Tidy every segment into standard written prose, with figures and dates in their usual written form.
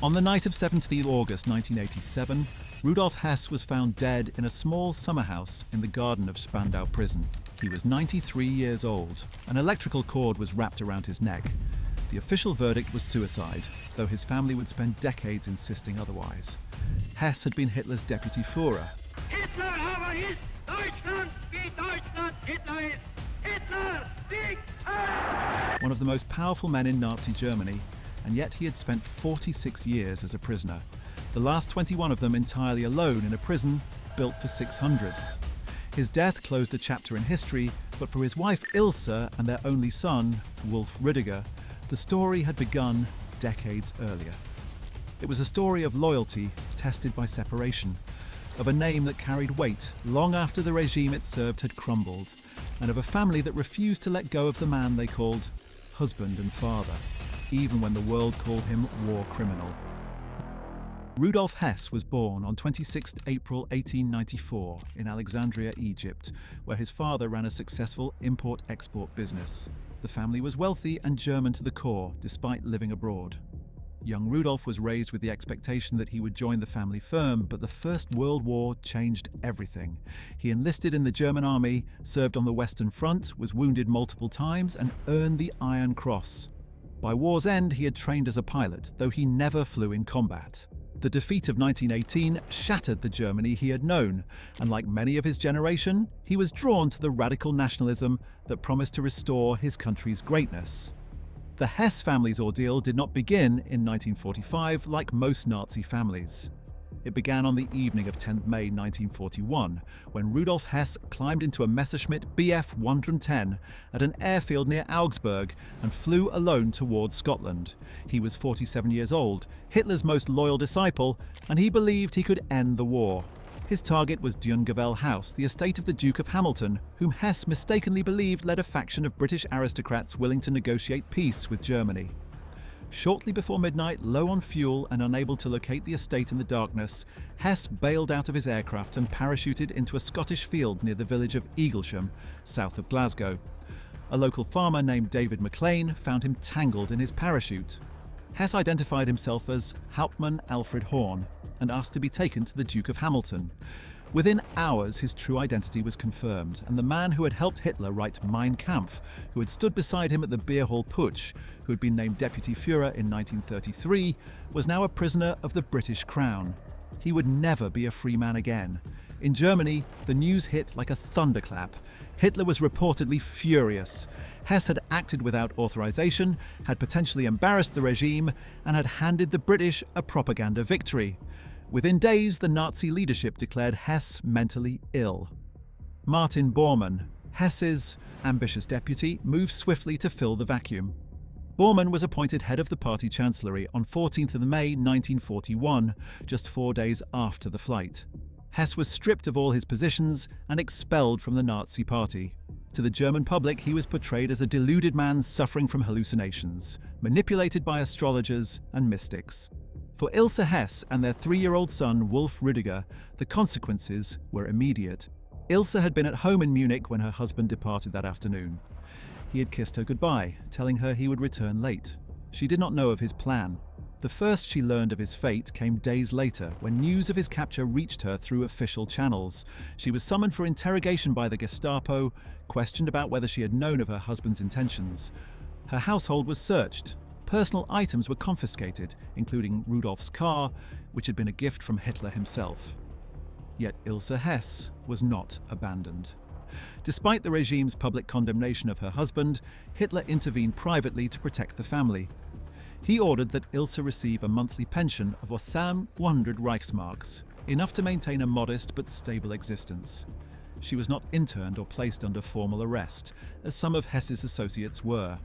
On the night of 17 August 1987, Rudolf Hess was found dead in a small summer house in the garden of Spandau Prison. He was 93 years old. An electrical cord was wrapped around his neck. The official verdict was suicide, though his family would spend decades insisting otherwise. Hess had been Hitler's deputy Führer. Hitler aber ist Deutschland, wie Deutschland Hitler ist. Hitler, Sieg! One of the most powerful men in Nazi Germany, and yet he had spent 46 years as a prisoner, the last 21 of them entirely alone in a prison built for 600. His death closed a chapter in history, but for his wife Ilsa and their only son, Wolf Rüdiger, the story had begun decades earlier. It was a story of loyalty tested by separation, of a name that carried weight long after the regime it served had crumbled, and of a family that refused to let go of the man they called husband and father, even when the world called him war criminal. Rudolf Hess was born on 26 April 1894 in Alexandria, Egypt, where his father ran a successful import-export business. The family was wealthy and German to the core, despite living abroad. Young Rudolf was raised with the expectation that he would join the family firm, but the First World War changed everything. He enlisted in the German army, served on the Western Front, was wounded multiple times, and earned the Iron Cross. By war's end, he had trained as a pilot, though he never flew in combat. The defeat of 1918 shattered the Germany he had known, and like many of his generation, he was drawn to the radical nationalism that promised to restore his country's greatness. The Hess family's ordeal did not begin in 1945 like most Nazi families. It began on the evening of 10 May 1941, when Rudolf Hess climbed into a Messerschmitt Bf 110 at an airfield near Augsburg and flew alone towards Scotland. He was 47 years old, Hitler's most loyal disciple, and he believed he could end the war. His target was Dungevel House, the estate of the Duke of Hamilton, whom Hess mistakenly believed led a faction of British aristocrats willing to negotiate peace with Germany. Shortly before midnight, low on fuel and unable to locate the estate in the darkness, Hess bailed out of his aircraft and parachuted into a Scottish field near the village of Eaglesham, south of Glasgow. A local farmer named David McLean found him tangled in his parachute. Hess identified himself as Hauptmann Alfred Horn and asked to be taken to the Duke of Hamilton. Within hours, his true identity was confirmed, and the man who had helped Hitler write Mein Kampf, who had stood beside him at the beer hall putsch, who had been named Deputy Führer in 1933, was now a prisoner of the British Crown. He would never be a free man again. In Germany, the news hit like a thunderclap. Hitler was reportedly furious. Hess had acted without authorization, had potentially embarrassed the regime, and had handed the British a propaganda victory. Within days, the Nazi leadership declared Hess mentally ill. Martin Bormann, Hess's ambitious deputy, moved swiftly to fill the vacuum. Bormann was appointed head of the party chancellery on 14th of May 1941, just 4 days after the flight. Hess was stripped of all his positions and expelled from the Nazi party. To the German public, he was portrayed as a deluded man suffering from hallucinations, manipulated by astrologers and mystics. For Ilsa Hess and their 3-year-old son, Wolf Rüdiger, the consequences were immediate. Ilsa had been at home in Munich when her husband departed that afternoon. He had kissed her goodbye, telling her he would return late. She did not know of his plan. The first she learned of his fate came days later, when news of his capture reached her through official channels. She was summoned for interrogation by the Gestapo, questioned about whether she had known of her husband's intentions. Her household was searched. Personal items were confiscated, including Rudolf's car, which had been a gift from Hitler himself. Yet Ilsa Hess was not abandoned. Despite the regime's public condemnation of her husband, Hitler intervened privately to protect the family. He ordered that Ilsa receive a monthly pension of 1,100 Reichsmarks, enough to maintain a modest but stable existence. She was not interned or placed under formal arrest, as some of Hess's associates were.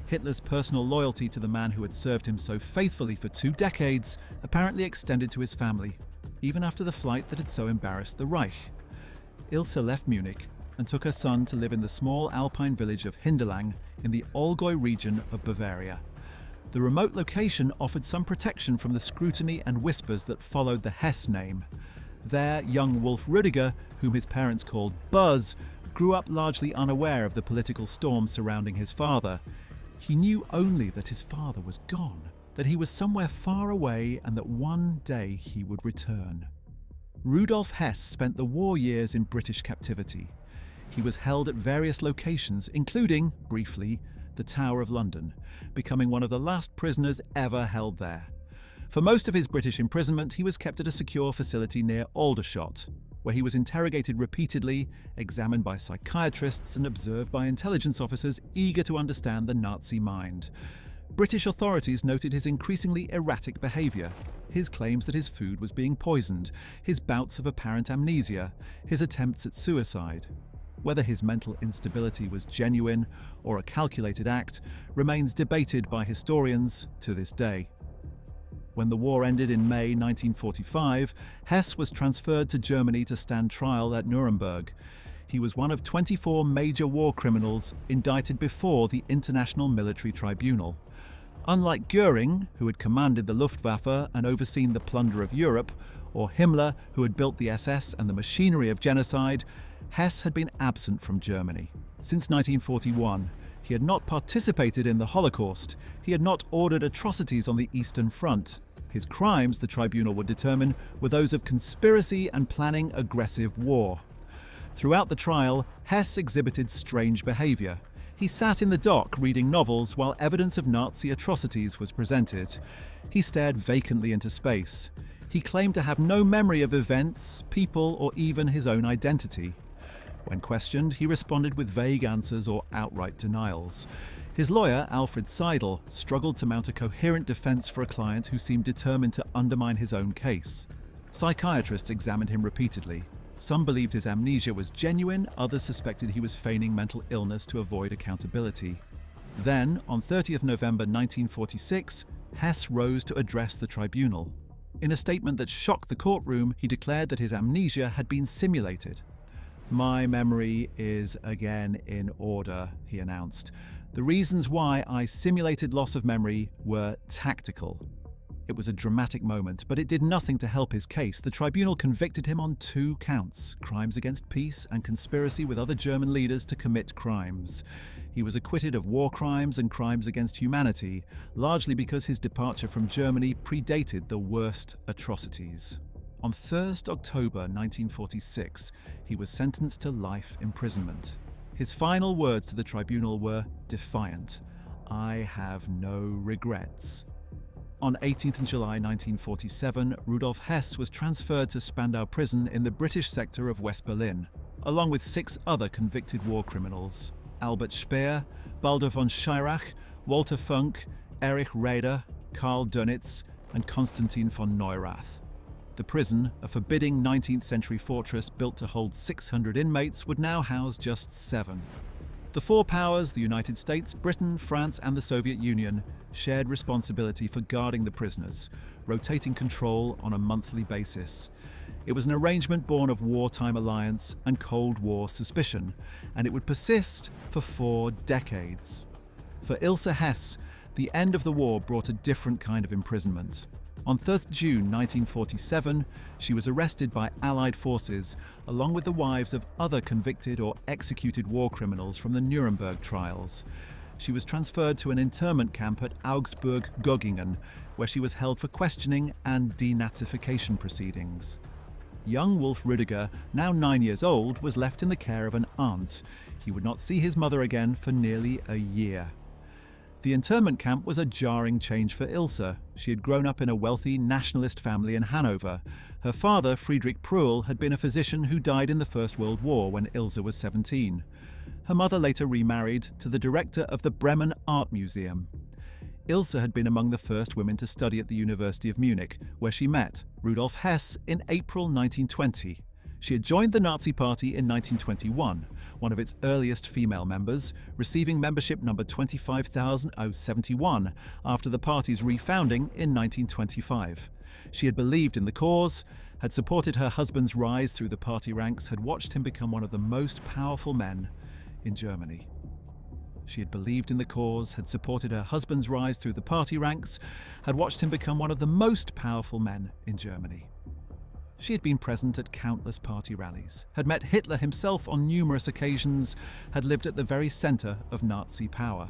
Hitler's personal loyalty to the man who had served him so faithfully for 2 decades apparently extended to his family, even after the flight that had so embarrassed the Reich. Ilsa left Munich and took her son to live in the small alpine village of Hindelang in the Allgäu region of Bavaria. The remote location offered some protection from the scrutiny and whispers that followed the Hess name. There, young Wolf Rüdiger, whom his parents called Buzz, grew up largely unaware of the political storm surrounding his father. He knew only that his father was gone. that he was somewhere far away and that one day he would return. Rudolf Hess spent the war years in British captivity. He was held at various locations, including, briefly, the Tower of London, becoming one of the last prisoners ever held there. For most of his British imprisonment, he was kept at a secure facility near Aldershot, where he was interrogated repeatedly, examined by psychiatrists, and observed by intelligence officers eager to understand the Nazi mind. British authorities noted his increasingly erratic behaviour, his claims that his food was being poisoned, his bouts of apparent amnesia, his attempts at suicide. Whether his mental instability was genuine or a calculated act remains debated by historians to this day. When the war ended in May 1945, Hess was transferred to Germany to stand trial at Nuremberg. He was one of 24 major war criminals indicted before the International Military Tribunal. Unlike Göring, who had commanded the Luftwaffe and overseen the plunder of Europe, or Himmler, who had built the SS and the machinery of genocide, Hess had been absent from Germany. Since 1941, he had not participated in the Holocaust. He had not ordered atrocities on the Eastern Front. His crimes, the tribunal would determine, were those of conspiracy and planning aggressive war. Throughout the trial, Hess exhibited strange behaviour. He sat in the dock reading novels while evidence of Nazi atrocities was presented. He stared vacantly into space. He claimed to have no memory of events, people, or even his own identity. When questioned, he responded with vague answers or outright denials. His lawyer, Alfred Seidel, struggled to mount a coherent defense for a client who seemed determined to undermine his own case. Psychiatrists examined him repeatedly. Some believed his amnesia was genuine, others suspected he was feigning mental illness to avoid accountability. Then, on 30th November 1946, Hess rose to address the tribunal. In a statement that shocked the courtroom, he declared that his amnesia had been simulated. "My memory is again in order," he announced. "The reasons why I simulated loss of memory were tactical." It was a dramatic moment, but it did nothing to help his case. The tribunal convicted him on 2 counts: crimes against peace and conspiracy with other German leaders to commit crimes. He was acquitted of war crimes and crimes against humanity, largely because his departure from Germany predated the worst atrocities. On 1st October 1946, he was sentenced to life imprisonment. His final words to the tribunal were defiant: "I have no regrets." On 18th July 1947, Rudolf Hess was transferred to Spandau Prison in the British sector of West Berlin, along with 6 other convicted war criminals: Albert Speer, Baldur von Schirach, Walter Funk, Erich Raeder, Karl Dönitz, and Konstantin von Neurath. The prison, a forbidding 19th century fortress built to hold 600 inmates, would now house just 7. The 4 powers, the United States, Britain, France, and the Soviet Union, shared responsibility for guarding the prisoners, rotating control on a monthly basis. It was an arrangement born of wartime alliance and Cold War suspicion, and it would persist for 4 decades. For Ilsa Hess, the end of the war brought a different kind of imprisonment. On 3rd June 1947, she was arrested by Allied forces, along with the wives of other convicted or executed war criminals from the Nuremberg trials. She was transferred to an internment camp at Augsburg-Göggingen, where she was held for questioning and denazification proceedings. Young Wolf Rüdiger, now 9 years old, was left in the care of an aunt. He would not see his mother again for nearly a year. The internment camp was a jarring change for Ilsa. She had grown up in a wealthy nationalist family in Hanover. Her father, Friedrich Prull, had been a physician who died in the First World War when Ilsa was 17. Her mother later remarried to the director of the Bremen Art Museum. Ilsa had been among the first women to study at the University of Munich, where she met Rudolf Hess in April 1920. She had joined the Nazi Party in 1921, one of its earliest female members, receiving membership number 25,071 after the party's refounding in 1925. She had believed in the cause, had supported her husband's rise through the party ranks, had watched him become one of the most powerful men in Germany. She had believed in the cause, had supported her husband's rise through the party ranks, had watched him become one of the most powerful men in Germany. She had been present at countless party rallies, had met Hitler himself on numerous occasions, had lived at the very centre of Nazi power.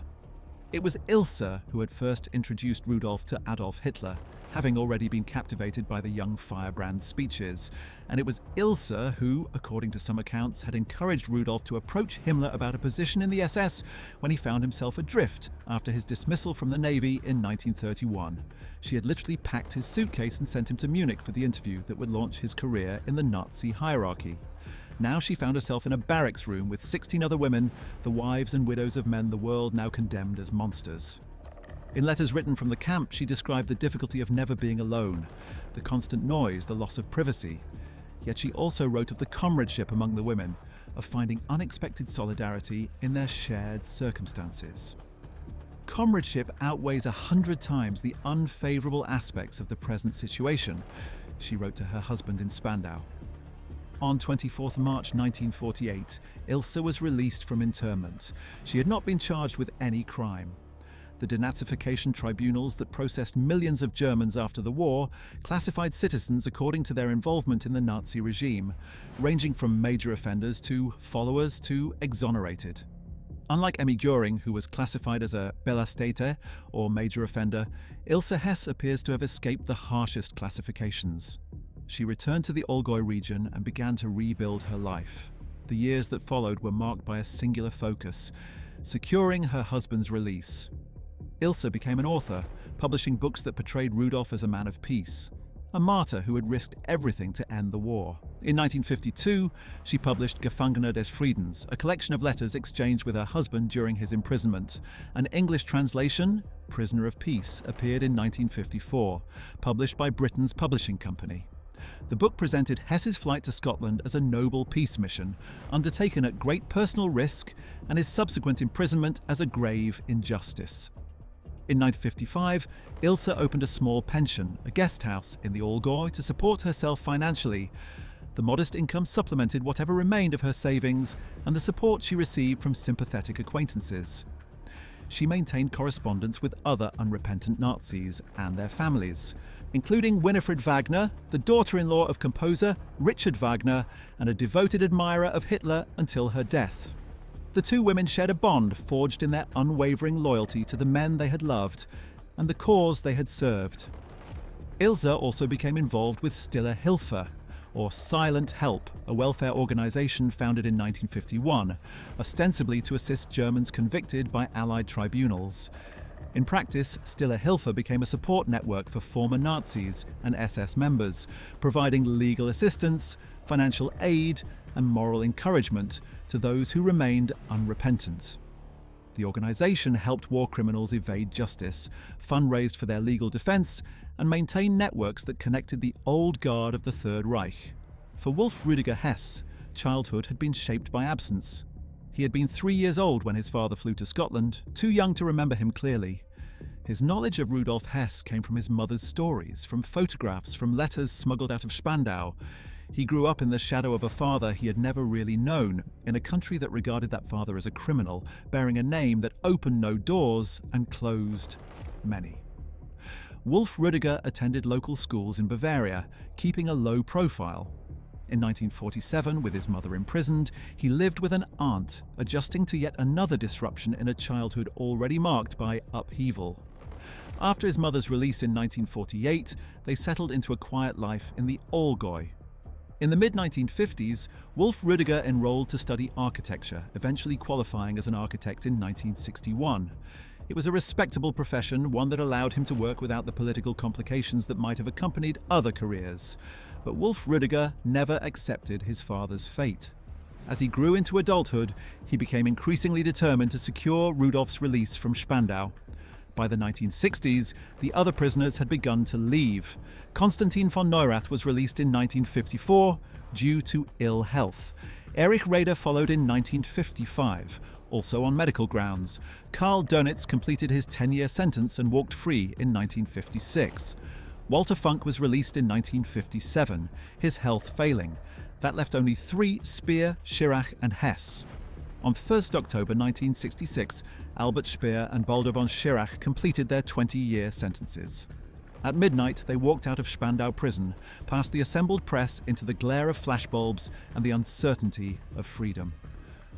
It was Ilsa who had first introduced Rudolf to Adolf Hitler, having already been captivated by the young firebrand's speeches. And it was Ilsa who, according to some accounts, had encouraged Rudolf to approach Himmler about a position in the SS when he found himself adrift after his dismissal from the Navy in 1931. She had literally packed his suitcase and sent him to Munich for the interview that would launch his career in the Nazi hierarchy. Now she found herself in a barracks room with 16 other women, the wives and widows of men the world now condemned as monsters. In letters written from the camp, she described the difficulty of never being alone, the constant noise, the loss of privacy. Yet she also wrote of the comradeship among the women, of finding unexpected solidarity in their shared circumstances. Comradeship outweighs 100 times the unfavorable aspects of the present situation, she wrote to her husband in Spandau. On 24th March 1948, Ilsa was released from internment. She had not been charged with any crime. The denazification tribunals that processed millions of Germans after the war classified citizens according to their involvement in the Nazi regime, ranging from major offenders to followers to exonerated. Unlike Emmy Göring, who was classified as a Belastete, or major offender, Ilsa Hess appears to have escaped the harshest classifications. She returned to the Allgäu region and began to rebuild her life. The years that followed were marked by a singular focus: securing her husband's release. Ilsa became an author, publishing books that portrayed Rudolf as a man of peace, a martyr who had risked everything to end the war. In 1952, she published Gefangener des Friedens, a collection of letters exchanged with her husband during his imprisonment. An English translation, Prisoner of Peace, appeared in 1954, published by Britain's publishing company. The book presented Hess's flight to Scotland as a noble peace mission, undertaken at great personal risk, and his subsequent imprisonment as a grave injustice. In 1955, Ilsa opened a small pension, a guest house in the Allgäu, to support herself financially. The modest income supplemented whatever remained of her savings and the support she received from sympathetic acquaintances. She maintained correspondence with other unrepentant Nazis and their families, including Winifred Wagner, the daughter-in-law of composer Richard Wagner, and a devoted admirer of Hitler until her death. The two women shared a bond forged in their unwavering loyalty to the men they had loved and the cause they had served. Ilsa also became involved with Stille Hilfe, or Silent Help, a welfare organization founded in 1951, ostensibly to assist Germans convicted by Allied tribunals. In practice, Stille Hilfe became a support network for former Nazis and SS members, providing legal assistance, financial aid, and moral encouragement to those who remained unrepentant. The organization helped war criminals evade justice, fundraised for their legal defense, and maintained networks that connected the old guard of the Third Reich. For Wolf Rüdiger Hess, childhood had been shaped by absence. He had been 3 years old when his father flew to Scotland, too young to remember him clearly. His knowledge of Rudolf Hess came from his mother's stories, from photographs, from letters smuggled out of Spandau. He grew up in the shadow of a father he had never really known, in a country that regarded that father as a criminal, bearing a name that opened no doors and closed many. Wolf Rüdiger attended local schools in Bavaria, keeping a low profile. In 1947, with his mother imprisoned, he lived with an aunt, adjusting to yet another disruption in a childhood already marked by upheaval. After his mother's release in 1948, they settled into a quiet life in the Allgäu. In the mid-1950s, Wolf Rüdiger enrolled to study architecture, eventually qualifying as an architect in 1961. It was a respectable profession, one that allowed him to work without the political complications that might have accompanied other careers. But Wolf Rüdiger never accepted his father's fate. As he grew into adulthood, he became increasingly determined to secure Rudolf's release from Spandau. By the 1960s, the other prisoners had begun to leave. Konstantin von Neurath was released in 1954 due to ill health. Erich Raeder followed in 1955, also on medical grounds. Karl Dönitz completed his 10-year sentence and walked free in 1956. Walter Funk was released in 1957, his health failing. That left only 3: Speer, Schirach and Hess. On 1st October 1966, Albert Speer and Baldur von Schirach completed their 20-year sentences. At midnight, they walked out of Spandau Prison, past the assembled press into the glare of flashbulbs and the uncertainty of freedom.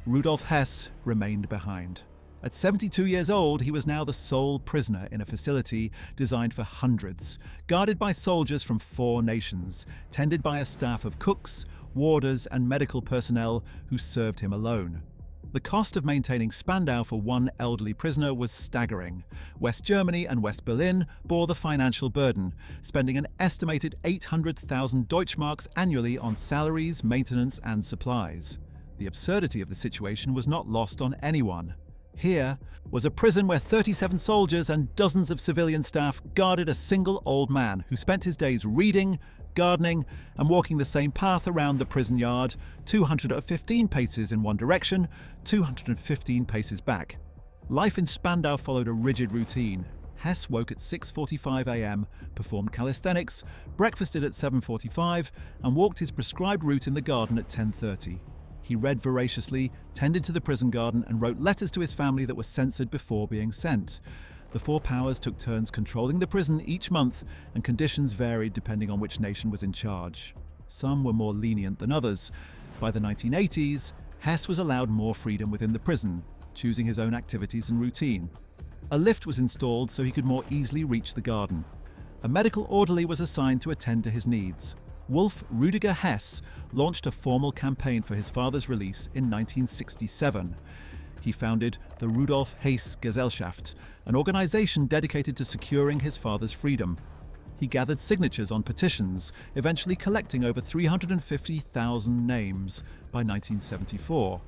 Rudolf Hess remained behind, At 72 years old, he was now the sole prisoner in a facility designed for hundreds, guarded by soldiers from 4 nations, tended by a staff of cooks, warders, and medical personnel who served him alone. The cost of maintaining Spandau for one elderly prisoner was staggering. West Germany and West Berlin bore the financial burden, spending an estimated 800,000 Deutschmarks annually on salaries, maintenance, and supplies. The absurdity of the situation was not lost on anyone. Here was a prison where 37 soldiers and dozens of civilian staff guarded a single old man who spent his days reading, gardening, and walking the same path around the prison yard, 215 paces in one direction, 215 paces back. Life in Spandau followed a rigid routine. Hess woke at 6:45 a.m., performed calisthenics, breakfasted at 7:45, and walked his prescribed route in the garden at 10:30. He read voraciously, tended to the prison garden, and wrote letters to his family that were censored before being sent. The 4 powers took turns controlling the prison each month, and conditions varied depending on which nation was in charge. Some were more lenient than others. By the 1980s, Hess was allowed more freedom within the prison, choosing his own activities and routine. A lift was installed so he could more easily reach the garden. A medical orderly was assigned to attend to his needs. Wolf Rüdiger Hess launched a formal campaign for his father's release in 1967. He founded the Rudolf Hess Gesellschaft, an organization dedicated to securing his father's freedom. He gathered signatures on petitions, eventually collecting over 350,000 names by 1974.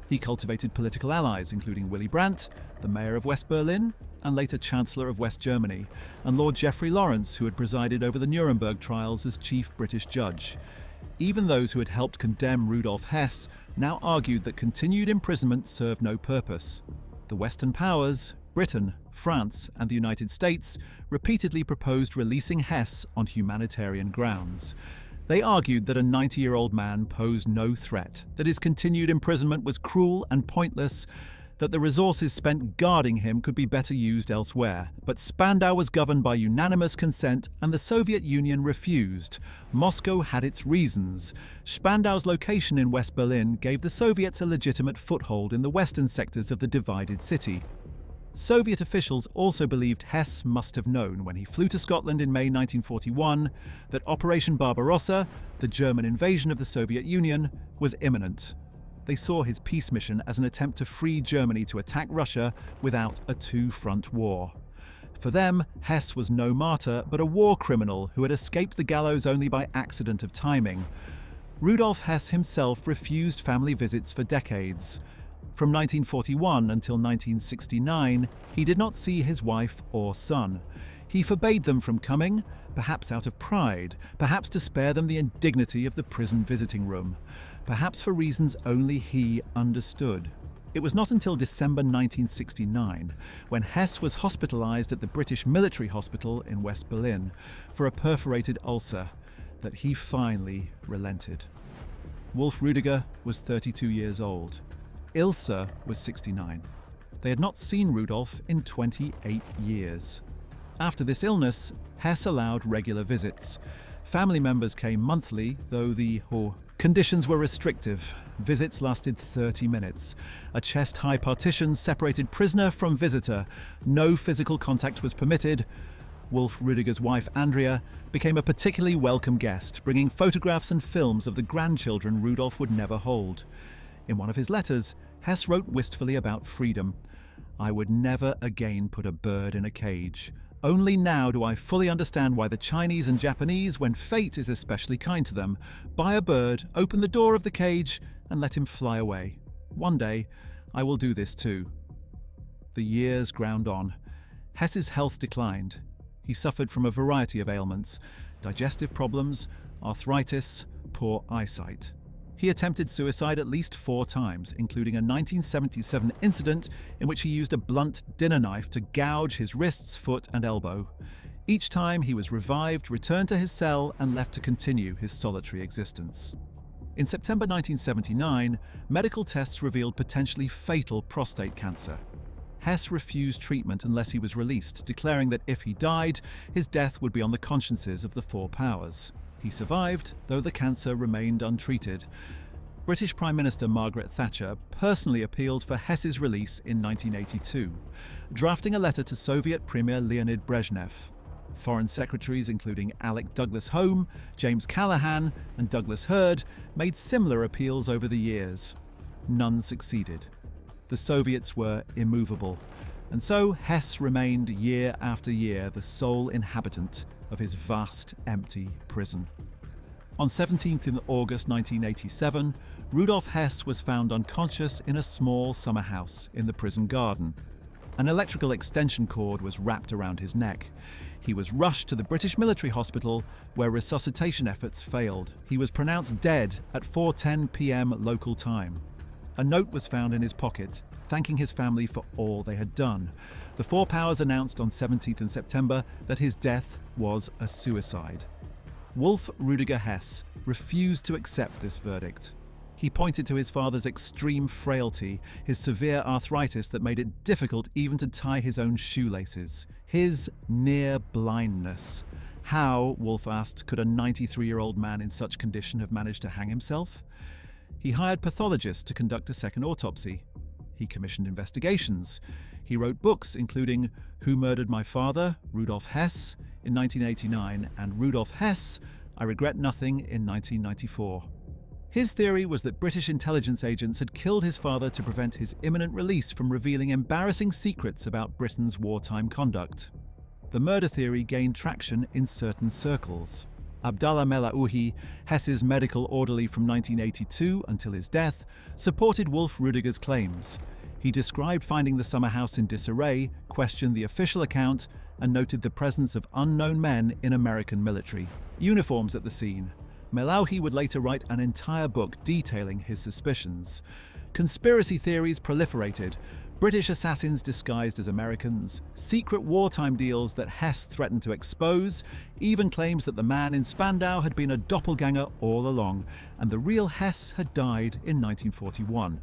He cultivated political allies, including Willy Brandt, the mayor of West Berlin, and later Chancellor of West Germany, and Lord Geoffrey Lawrence, who had presided over the Nuremberg trials as chief British judge. Even those who had helped condemn Rudolf Hess now argued that continued imprisonment served no purpose. The Western powers, Britain, France, and the United States, repeatedly proposed releasing Hess on humanitarian grounds. They argued that a 90-year-old man posed no threat, that his continued imprisonment was cruel and pointless, that the resources spent guarding him could be better used elsewhere. But Spandau was governed by unanimous consent, and the Soviet Union refused. Moscow had its reasons. Spandau's location in West Berlin gave the Soviets a legitimate foothold in the western sectors of the divided city. Soviet officials also believed Hess must have known when he flew to Scotland in May 1941 that Operation Barbarossa, the German invasion of the Soviet Union, was imminent. They saw his peace mission as an attempt to free Germany to attack Russia without a two-front war. For them, Hess was no martyr, but a war criminal who had escaped the gallows only by accident of timing. Rudolf Hess himself refused family visits for decades. From 1941 until 1969, he did not see his wife or son. He forbade them from coming, perhaps out of pride, perhaps to spare them the indignity of the prison visiting room, perhaps for reasons only he understood. It was not until December 1969, when Hess was hospitalized at the British military hospital in West Berlin for a perforated ulcer, that he finally relented. Wolf Rüdiger was 32 years old. Ilsa was 69. They had not seen Rudolf in 28 years. After this illness, Hess allowed regular visits. Family members came monthly, though the conditions were restrictive. Visits lasted 30 minutes. A chest-high partition separated prisoner from visitor. No physical contact was permitted. Wolf Rüdiger's wife, Andrea, became a particularly welcome guest, bringing photographs and films of the grandchildren Rudolf would never hold. In one of his letters, Hess wrote wistfully about freedom. "I would never again put a bird in a cage. Only now do I fully understand why the Chinese and Japanese, when fate is especially kind to them, buy a bird, open the door of the cage, and let him fly away. One day, I will do this too." The years ground on. Hess's health declined. He suffered from a variety of ailments: digestive problems, arthritis, poor eyesight. He attempted suicide at least 4 times, including a 1977 incident in which he used a blunt dinner knife to gouge his wrists, foot, and elbow. Each time he was revived, returned to his cell, and left to continue his solitary existence. In September 1979, medical tests revealed potentially fatal prostate cancer. Hess refused treatment unless he was released, declaring that if he died, his death would be on the consciences of the 4 powers. He survived, though the cancer remained untreated. British Prime Minister Margaret Thatcher personally appealed for Hess's release in 1982, drafting a letter to Soviet Premier Leonid Brezhnev. Foreign secretaries including Alec Douglas-Home, James Callaghan and Douglas Hurd made similar appeals over the years. None succeeded. The Soviets were immovable, and so Hess remained year after year the sole inhabitant of his vast, empty prison. On 17th August 1987, Rudolf Hess was found unconscious in a small summer house in the prison garden. An electrical extension cord was wrapped around his neck. He was rushed to the British military hospital, where resuscitation efforts failed. He was pronounced dead at 4:10 p.m. local time. A note was found in his pocket, thanking his family for all they had done. The Four Powers announced on 17th September that his death was a suicide. Wolf Rudiger Hess refused to accept this verdict. He pointed to his father's extreme frailty, his severe arthritis that made it difficult even to tie his own shoelaces, his near blindness. How, Wolf asked, could a 93-year-old man in such condition have managed to hang himself? He hired pathologists to conduct a second autopsy. He commissioned investigations. He wrote books including Who Murdered My Father, Rudolf Hess, in 1989, and Rudolf Hess, I Regret Nothing, in 1994. His theory was that British intelligence agents had killed his father to prevent his imminent release from revealing embarrassing secrets about Britain's wartime conduct. The murder theory gained traction in certain circles. Abdallah Melaouhi, Hess's medical orderly from 1982 until his death, supported Wolf Rudiger's claims. He described finding the summer house in disarray, questioned the official account, and noted the presence of unknown men in American military uniforms at the scene. Melaouhi would later write an entire book detailing his suspicions. Conspiracy theories proliferated. British assassins disguised as Americans, secret wartime deals that Hess threatened to expose, even claims that the man in Spandau had been a doppelganger all along, and the real Hess had died in 1941.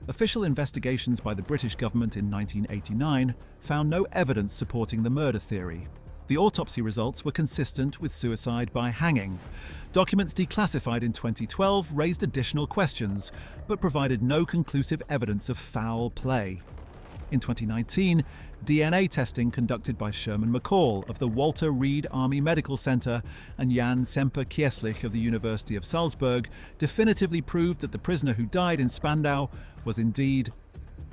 Official investigations by the British government in 1989 found no evidence supporting the murder theory. The autopsy results were consistent with suicide by hanging. Documents declassified in 2012 raised additional questions, but provided no conclusive evidence of foul play. In 2019, DNA testing conducted by Sherman McCall of the Walter Reed Army Medical Center and Jan Semper-Kieslich of the University of Salzburg definitively proved that the prisoner who died in Spandau was indeed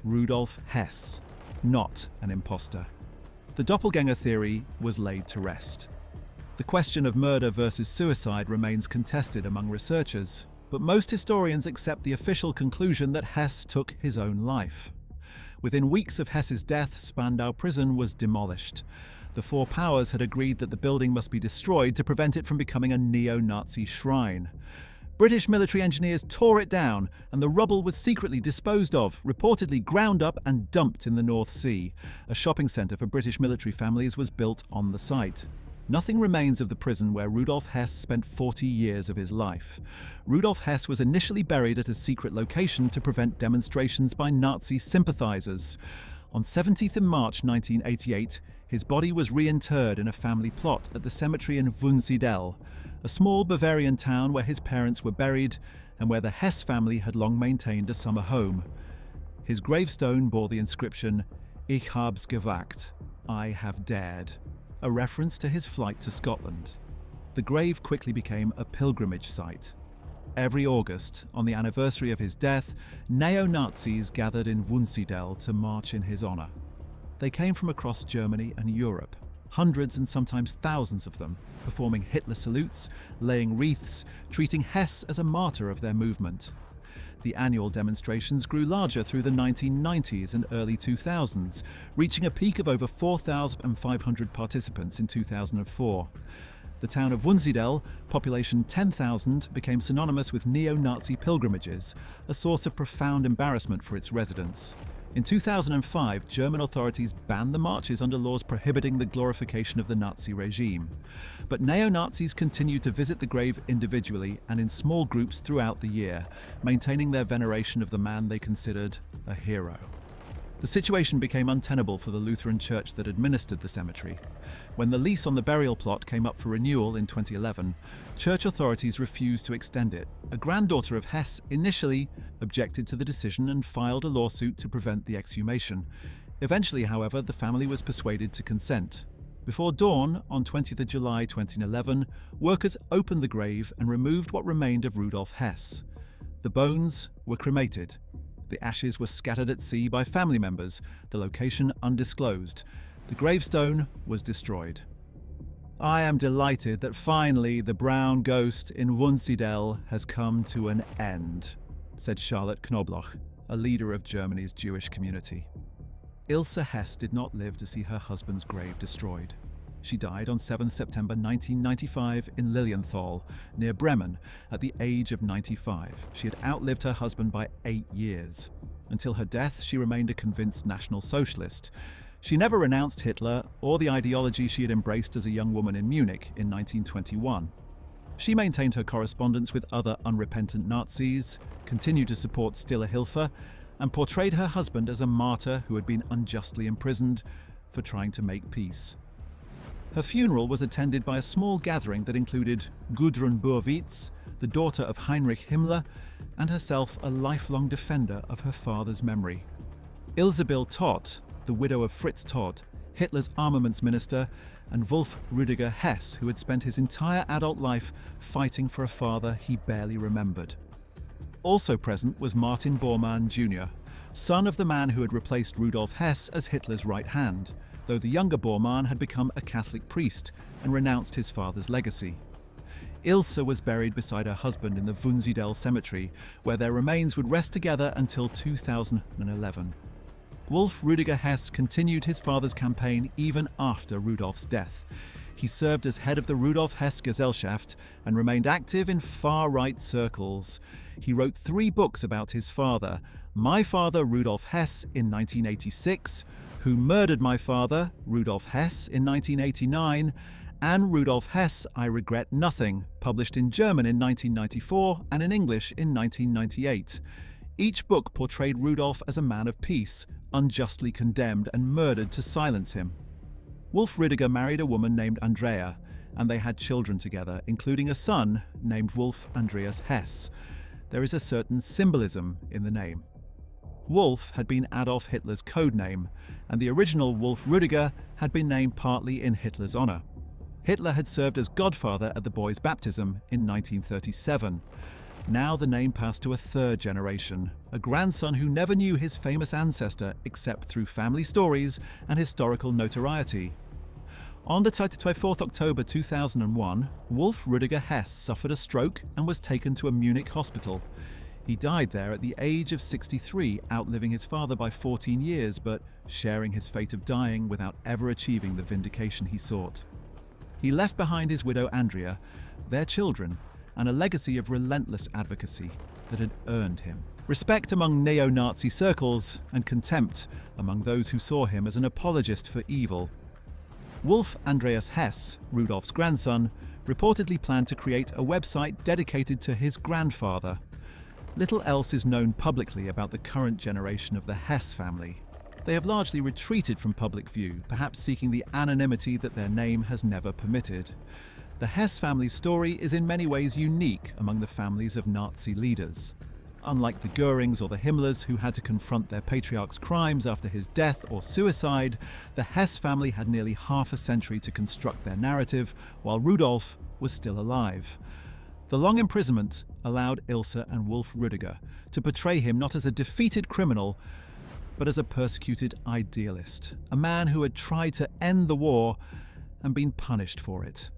Rudolf Hess, not an imposter. The doppelganger theory was laid to rest. The question of murder versus suicide remains contested among researchers, but most historians accept the official conclusion that Hess took his own life. Within weeks of Hess's death, Spandau Prison was demolished. The Four Powers had agreed that the building must be destroyed to prevent it from becoming a neo-Nazi shrine. British military engineers tore it down, and the rubble was secretly disposed of, reportedly ground up and dumped in the North Sea. A shopping centre for British military families was built on the site. Nothing remains of the prison where Rudolf Hess spent 40 years of his life. Rudolf Hess was initially buried at a secret location to prevent demonstrations by Nazi sympathisers. On 17th March 1988, his body was reinterred in a family plot at the cemetery in Wunsiedel, a small Bavarian town where his parents were buried and where the Hess family had long maintained a summer home. His gravestone bore the inscription, Ich hab's gewagt, I have dared, a reference to his flight to Scotland. The grave quickly became a pilgrimage site. Every August, on the anniversary of his death, neo-Nazis gathered in Wunsiedel to march in his honour. They came from across Germany and Europe, hundreds and sometimes thousands of them, performing Hitler salutes, laying wreaths, treating Hess as a martyr of their movement. The annual demonstrations grew larger through the 1990s and early 2000s, reaching a peak of over 4,500 participants in 2004. The town of Wunsiedel, population 10,000, became synonymous with neo-Nazi pilgrimages, a source of profound embarrassment for its residents. In 2005, German authorities banned the marches under laws prohibiting the glorification of the Nazi regime. But neo-Nazis continued to visit the grave individually and in small groups throughout the year, maintaining their veneration of the man they considered a hero. The situation became untenable for the Lutheran church that administered the cemetery. When the lease on the burial plot came up for renewal in 2011, church authorities refused to extend it. A granddaughter of Hess initially objected to the decision and filed a lawsuit to prevent the exhumation. Eventually, however, the family was persuaded to consent. Before dawn, on 20th of July 2011, workers opened the grave and removed what remained of Rudolf Hess. The bones were cremated. The ashes were scattered at sea by family members, the location undisclosed. The gravestone was destroyed. I am delighted that finally the brown ghost in Wunsiedel has come to an end, said Charlotte Knobloch, a leader of Germany's Jewish community. Ilsa Hess did not live to see her husband's grave destroyed. She died on 7 September 1995 in Lilienthal, near Bremen, at the age of 95. She had outlived her husband by 8 years. Until her death, she remained a convinced National Socialist. She never renounced Hitler or the ideology she had embraced as a young woman in Munich in 1921. She maintained her correspondence with other unrepentant Nazis, continued to support Stille Hilfe, and portrayed her husband as a martyr who had been unjustly imprisoned for trying to make peace. Her funeral was attended by a small gathering that included Gudrun Burwitz, the daughter of Heinrich Himmler, and herself a lifelong defender of her father's memory. Ilsebill Todt, the widow of Fritz Todt, Hitler's armaments minister, and Wolf Rüdiger Hess, who had spent his entire adult life fighting for a father he barely remembered. Also present was Martin Bormann Jr., son of the man who had replaced Rudolf Hess as Hitler's right hand, though the younger Bormann had become a Catholic priest and renounced his father's legacy. Ilsa was buried beside her husband in the Wunsiedel cemetery, where their remains would rest together until 2011. Wolf Rüdiger Hess continued his father's campaign even after Rudolf's death. He served as head of the Rudolf Hess Gesellschaft and remained active in far-right circles. He wrote 3 books about his father: My Father, Rudolf Hess, in 1986, Who Murdered My Father, Rudolf Hess, in 1989, and Rudolf Hess, I Regret Nothing, published in German in 1994 and in English in 1998. Each book portrayed Rudolf as a man of peace, unjustly condemned and murdered to silence him. Wolf Rüdiger married a woman named Andrea, and they had children together, including a son named Wolf Andreas Hess. There is a certain symbolism in the name. Wolf had been Adolf Hitler's code name, and the original Wolf Rüdiger had been named partly in Hitler's honor. Hitler had served as godfather at the boy's baptism in 1937. Now the name passed to a 3rd generation, a grandson who never knew his famous ancestor except through family stories and historical notoriety. On the 24th October 2001, Wolf Rüdiger Hess suffered a stroke and was taken to a Munich hospital. He died there at the age of 63, outliving his father by 14 years, but sharing his fate of dying without ever achieving the vindication he sought. He left behind his widow Andrea, their children, and a legacy of relentless advocacy that had earned him respect among neo-Nazi circles and contempt among those who saw him as an apologist for evil. Wolf Andreas Hess, Rudolf's grandson, reportedly planned to create a website dedicated to his grandfather. Little else is known publicly about the current generation of the Hess family. They have largely retreated from public view, perhaps seeking the anonymity that their name has never permitted. The Hess family's story is in many ways unique among the families of Nazi leaders. Unlike the Goerings or the Himmlers, who had to confront their patriarch's crimes after his death or suicide, the Hess family had nearly half a century to construct their narrative, while Rudolf was still alive. The long imprisonment allowed Ilsa and Wolf Rüdiger to portray him not as a defeated criminal, but as a persecuted idealist, a man who had tried to end the war and been punished for it.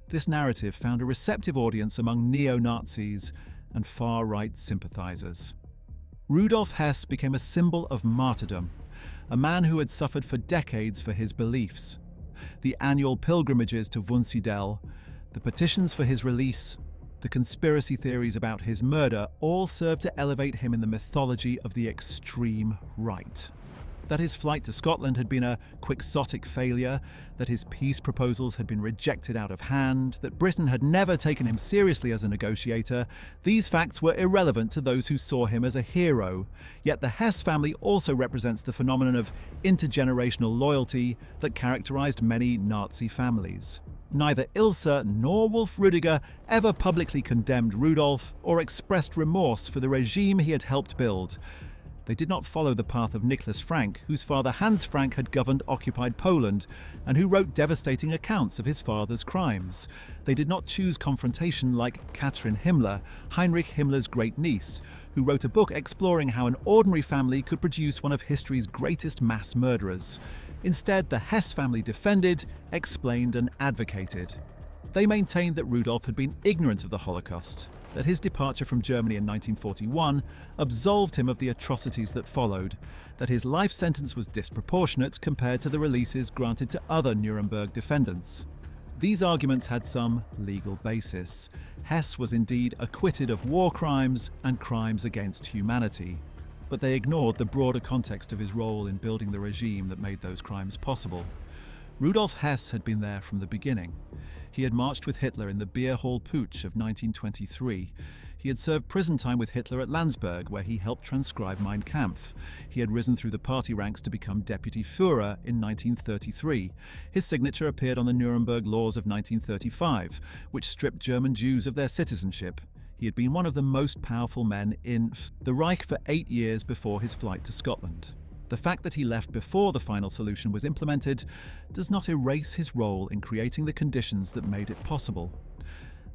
This narrative found a receptive audience among neo-Nazis and far-right sympathizers. Rudolf Hess became a symbol of martyrdom, a man who had suffered for decades for his beliefs. The annual pilgrimages to Wunsiedel, the petitions for his release, the conspiracy theories about his murder all served to elevate him in the mythology of the extreme right. that his flight to Scotland had been a quixotic failure, that his peace proposals had been rejected out of hand, that Britain had never taken him seriously as a negotiator, these facts were irrelevant to those who saw him as a hero. Yet the Hess family also represents the phenomenon of intergenerational loyalty that characterized many Nazi families. Neither Ilsa nor Wolf Rüdiger ever publicly condemned Rudolf or expressed remorse for the regime he had helped build. They did not follow the path of Nicholas Frank, whose father Hans Frank had governed occupied Poland and who wrote devastating accounts of his father's crimes. They did not choose confrontation like Katrin Himmler, Heinrich Himmler's great niece, who wrote a book exploring how an ordinary family could produce one of history's greatest mass murderers. Instead, the Hess family defended, explained, and advocated. They maintained that Rudolf had been ignorant of the Holocaust, that his departure from Germany in 1941 absolved him of the atrocities that followed, that his life sentence was disproportionate compared to the releases granted to other Nuremberg defendants. These arguments had some legal basis. Hess was indeed acquitted of war crimes and crimes against humanity, but they ignored the broader context of his role in building the regime that made those crimes possible. Rudolf Hess had been there from the beginning. He had marched with Hitler in the Beer Hall Putsch of 1923. He had served prison time with Hitler at Landsberg, where he helped transcribe Mein Kampf. He had risen through the party ranks to become Deputy Führer in 1933. His signature appeared on the Nuremberg laws of 1935, which stripped German Jews of their citizenship. He had been one of the most powerful men in the Reich for 8 years before his flight to Scotland. The fact that he left before the final solution was implemented does not erase his role in creating the conditions that made it possible.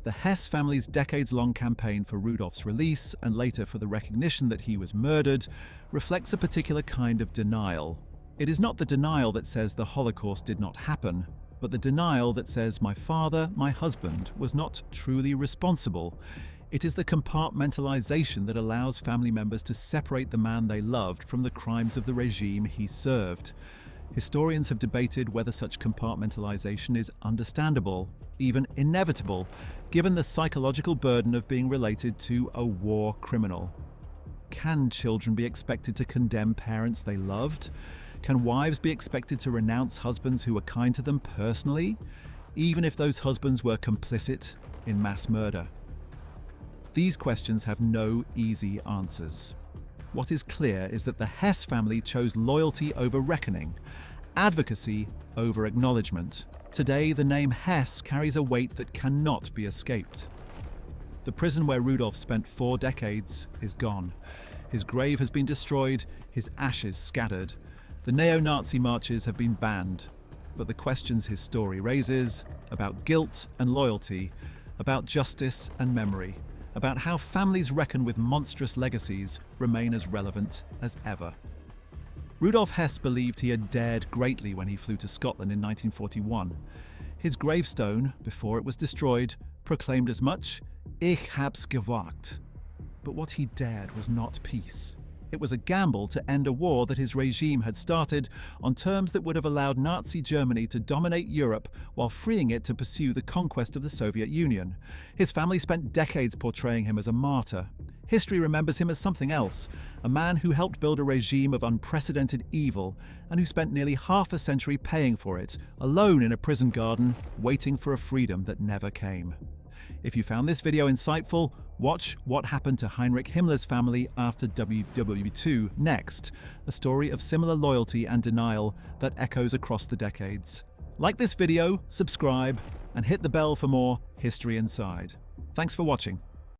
The Hess family's decades-long campaign for Rudolf's release, and later for the recognition that he was murdered, reflects a particular kind of denial. It is not the denial that says the Holocaust did not happen, but the denial that says my father, my husband, was not truly responsible. It is the compartmentalization that allows family members to separate the man they loved from the crimes of the regime he served. Historians have debated whether such compartmentalization is understandable, even inevitable, given the psychological burden of being related to a war criminal. Can children be expected to condemn parents they loved? Can wives be expected to renounce husbands who were kind to them personally, even if those husbands were complicit in mass murder? These questions have no easy answers. What is clear is that the Hess family chose loyalty over reckoning, advocacy over acknowledgement. Today, the name Hess carries a weight that cannot be escaped. The prison where Rudolf spent 4 decades is gone. His grave has been destroyed, his ashes scattered. The neo-Nazi marches have been banned. But the questions his story raises, about guilt and loyalty, about justice and memory, about how families reckon with monstrous legacies, remain as relevant as ever. Rudolf Hess believed he had dared greatly when he flew to Scotland in 1941. His gravestone, before it was destroyed, proclaimed as much, "Ich hab's gewagt." But what he dared was not peace. It was a gamble to end a war that his regime had started on terms that would have allowed Nazi Germany to dominate Europe while freeing it to pursue the conquest of the Soviet Union. His family spent decades portraying him as a martyr. History remembers him as something else, a man who helped build a regime of unprecedented evil and who spent nearly half a century paying for it, alone in a prison garden, waiting for a freedom that never came. If you found this video insightful, watch What Happened to Heinrich Himmler's Family After WW2 next, a story of similar loyalty and denial that echoes across the decades. Like this video, subscribe, and hit the bell for more History Inside. Thanks for watching.